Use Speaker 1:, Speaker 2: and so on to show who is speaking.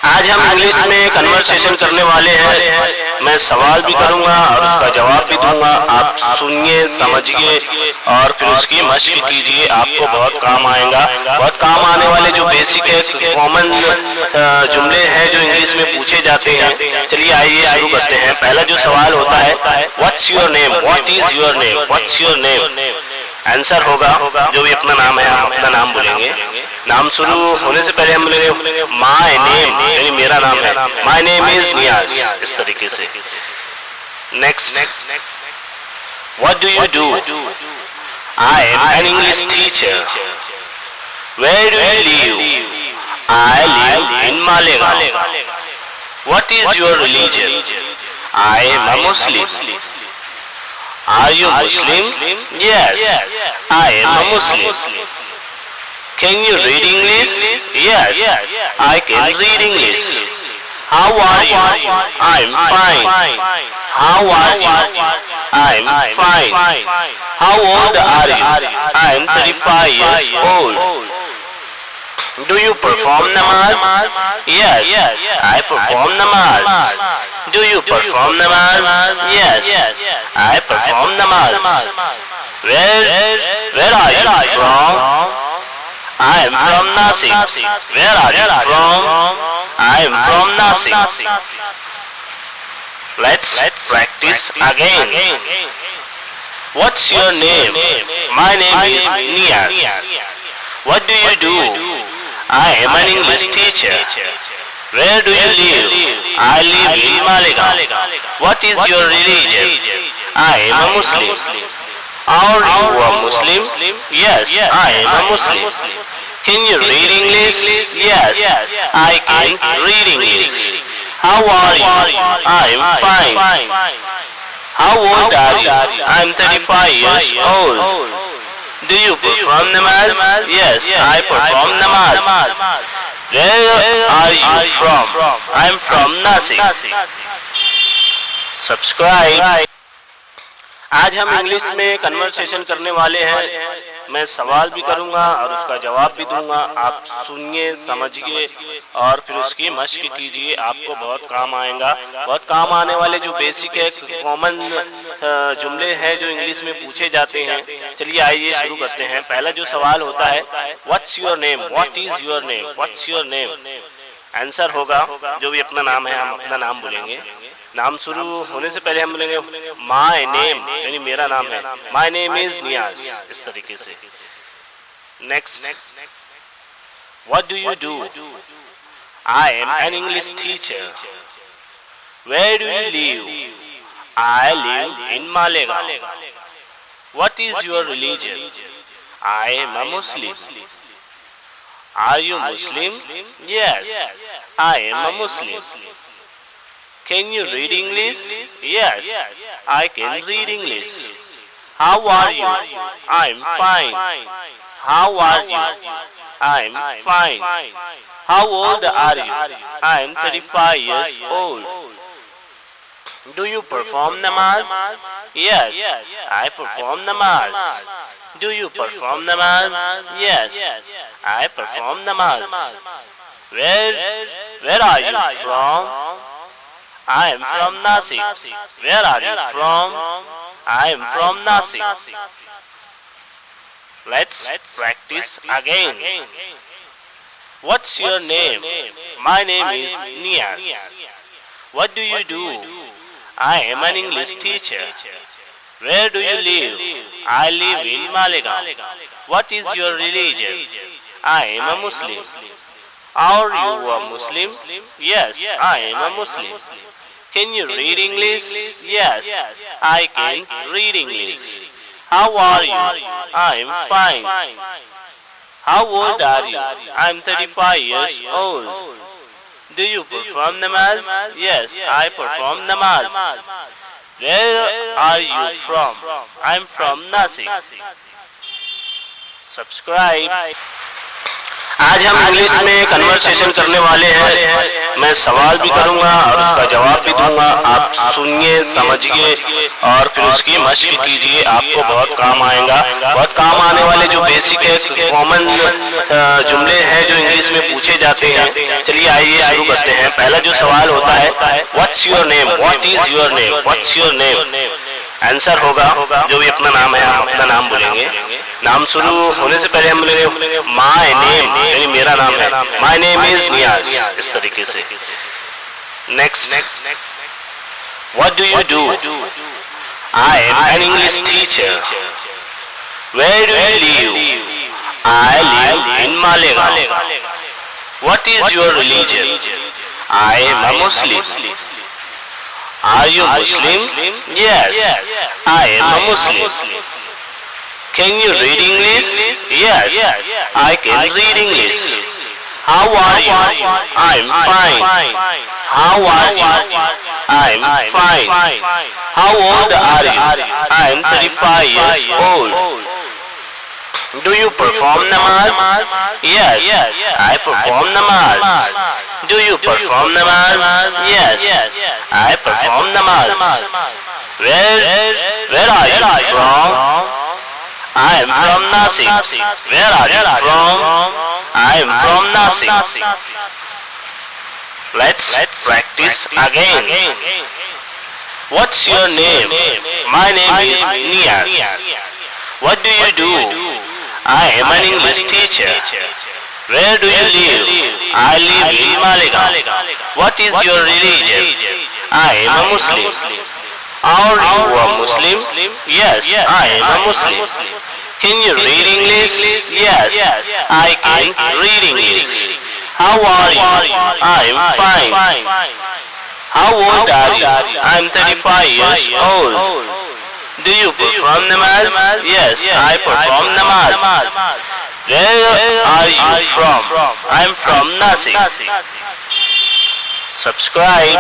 Speaker 1: आज हम इंग्लिश में कन्वर्सेशन करने वाले हैं। मैं सवाल भी करूंगा और उसका जवाब भी दूंगा। आप सुनिए, समझिए और फिर उसकी मशक कीजिए। आपको बहुत काम आएगा। बहुत काम आने वाले जो बेसिक है, कॉमन जुमले हैं जो इंग्लिश में पूछे जाते हैं। चलिए आइए शुरू करते हैं। पहला जो सवाल होता है, what's your name, what is your name, what's your name. Answer होगा जो भी अपना नाम है, हम अपना नाम बोलेंगे। नाम शुरू होने से पहले हम बोलेंगे माय नेम, यानी मेरा नाम है। माय नेम इज नियाज, इस तरीके से। Next, what do you do? I am an English teacher. Where do you live? I live in Malegaon. What is your religion? I am a Muslim. Are you Muslim? Yes, I am a Muslim. Can you read English? Yes, I can read English. How are you? I'm fine. How are you? I'm fine. How old are you? I'm 35 years old. Do you perform namaz? Yes, I perform namaz. Do you perform namaz? Yes, I perform namaz. Where are you from? I am from Nasik. Where are you from? I am from Nasik. Let's practice again. What's your name? My name is Niyaz. What do you do? I am an English teacher. Where do you live? I live in Malegaon. What is your religion? I am a Muslim. Are you a Muslim? Yes, I am a Muslim. Can you read English? Yes, I can read English. How are you? I am fine. How old are you? I am 35 years old. Do you perform namaz? Yes, I perform namaz. Where are you from? I am from Nasik. Subscribe. आज हम English में conversation करने वाले हैं। मैं सवाल भी करूंगा और उसका जवाब भी दूंगा। आप सुनिए, समझिए और फिर उसकी मशक कीजिए। आपको बहुत काम आएगा। बहुत काम आने वाले जो बेसिक है, कॉमन जुमले हैं जो इंग्लिश में पूछे जाते हैं। चलिए आइए शुरू करते हैं। पहला जो सवाल होता है, what's your name, what is your name, what's your name. Answer होगा जो भी अपना नाम है, हम अपना नाम बोलेंगे। नाम शुरू होने से पहले हम बोलेंगे माय नेम, यानी मेरा नाम है। माय नेम इज नियाज, इस तरीके से। Next, what do you do? I am an English teacher. Where do you live? I live in Malegaon. What is your religion? I am a Muslim. Are you Muslim? Yes, I am a Muslim. Can you read English? Yes, I can read English. How are you? I am fine. How are you? I am fine. How old are you? I am 35 years old. Do you perform namaz? Yes, I perform namaz. Do you perform namaz? Yes, I perform namaz. Where are you from? I am from Nasik. Where are you from? I am from Nasik. Let's practice again. What's your name? My name is Niyaz. What do you do? I am an English teacher. Where do you live? I live in Malegaon. What is your religion? I am a Muslim. Are you a Muslim? Yes, I am a Muslim. Can you read English? Yes, I can read English. How are you? I am fine. How old are you? I am 35 years old. Do you perform namaz? Yes, I perform namaz. Where are you from? I am from Nasik. Subscribe. आज हम English में conversation करने वाले हैं। मैं सवाल भी करूंगा और उसका जवाब भी दूंगा। आप सुनिए, समझिए और फिर उसकी मशक कीजिए, आपको बहुत काम आएगा। बहुत काम आने वाले जो बेसिक है, कॉमन जुमले हैं जो इंग्लिश में पूछे जाते हैं। चलिए आइए शुरू करते हैं। पहला जो सवाल होता है, what's your name, what is your name, what's your name. Answer होगा जो भी अपना नाम है, हम अपना नाम बोलेंगे। नाम शुरू होने से पहले हम बोलेंगे माय नेम, यानी मेरा नाम है, माय नेम इज नियाज, इस तरीके से। Next, what do you do? I am an English teacher. Where do you live? I live in Malegaon. What is your religion? I am a Muslim. Are you Muslim? Yes, I am a Muslim. Can you read English? Yes, I can read English. How are you? I'm fine. How are you? I'm fine. How old are you? I'm 35 years old. Do you perform namaz? Yes, I perform namaz. Do you perform namaz? Yes, I perform namaz. Where are you from? I am from Nasik. Where are you from? I am from Nasik. Let's practice again. What's your name? My name is Niyaz. What do you do? I am an English teacher. Where do you live? I live in Malegaon. What is your religion? I am a Muslim. Are you a Muslim? Yes, I am a Muslim. Can you read English? Yes, I can read English. How are you? I am fine. How old are you? I am 35 years old. Do you perform namaz? Yes, I perform namaz. Where are you from? I am from Nasik. Subscribe.